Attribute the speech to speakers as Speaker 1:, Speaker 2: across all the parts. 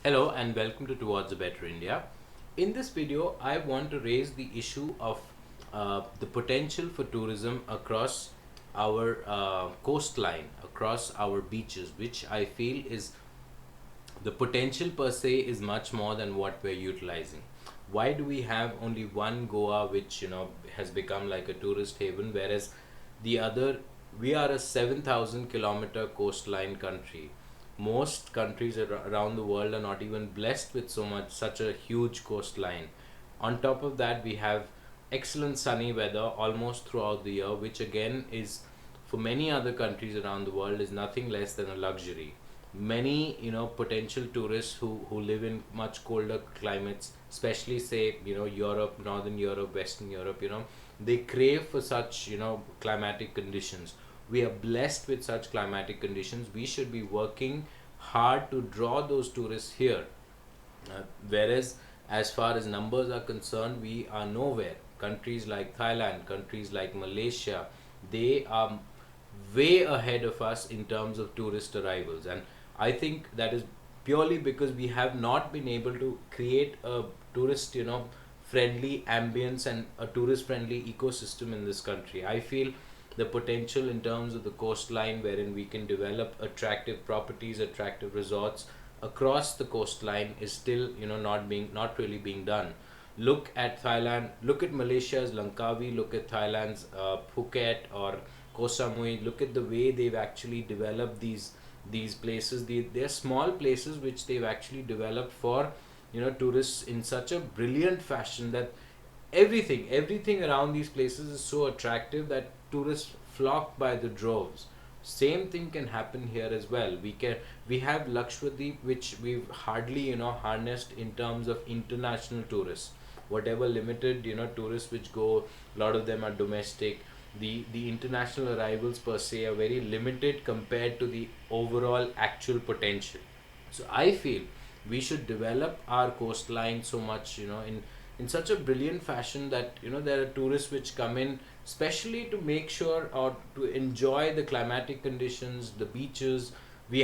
Speaker 1: Hello and welcome to Towards a Better India. In this video, I want to raise the issue of the potential for tourism across our coastline, across our beaches, which I feel is the potential per se is much more than what we're utilizing. Why do we have only one Goa, which has become like a tourist haven, whereas the other, we are a 7,000 kilometer coastline country. Most countries around the world are not even blessed with such a huge coastline. On top of that, we have excellent sunny weather almost throughout the year, which again is, for many other countries around the world, is nothing less than a luxury. Many potential tourists who live in much colder climates, especially say Europe, Northern Europe, Western Europe, they crave for such climatic conditions. We are blessed with such climatic conditions. We should be working hard to draw those tourists here. Whereas, as far as numbers are concerned, we are nowhere. Countries like Thailand, countries like Malaysia, they are way ahead of us in terms of tourist arrivals. And I think that is purely because we have not been able to create a tourist, friendly ambience and a tourist friendly ecosystem in this country. I feel the potential in terms of the coastline, wherein we can develop attractive properties, attractive resorts across the coastline, is still not really being done. Look at Thailand, look at Malaysia's Langkawi, look at Thailand's Phuket or Koh Samui. Look at the way they've actually developed these places. They're small places which they've actually developed for tourists in such a brilliant fashion that everything around these places is so attractive that tourists flock by the droves. Same thing can happen here as well. We have Lakshwadweep, which we've hardly harnessed in terms of international tourists. Whatever limited tourists which go, a lot of them are domestic. The international arrivals per se are very limited compared to the overall actual potential. So I feel we should develop our coastline so much, in such a brilliant fashion that there are tourists which come in especially to make sure or to enjoy the climatic conditions, the beaches. We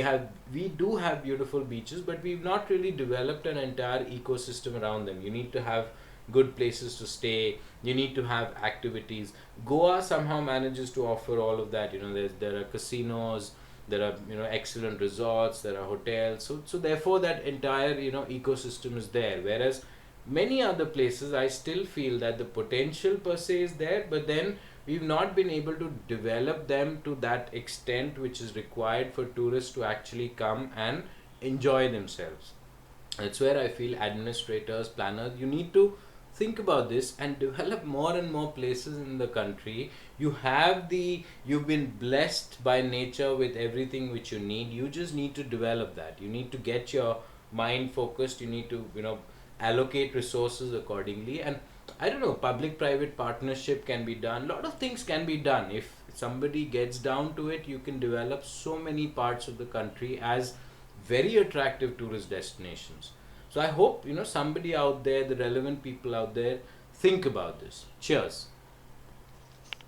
Speaker 1: do have beautiful beaches, but we've not really developed an entire ecosystem around them. You need to have good places to stay. You need to have activities. Goa somehow manages to offer all of that. There are casinos, there are excellent resorts, there are hotels. So therefore that entire ecosystem is there. Whereas many other places, I still feel that the potential per se is there, but then we've not been able to develop them to that extent which is required for tourists to actually come and enjoy themselves. That's where I feel administrators, planners, you need to think about this and develop more and more places in the country. You've been blessed by nature with everything which you need. You just need to develop that. You need to get your mind focused. You need to allocate resources accordingly. And I don't know, public private partnership can be done. A lot of things can be done. If somebody gets down to it, you can develop so many parts of the country as very attractive tourist destinations. So I hope somebody out there, the relevant people out there, think about this. Cheers.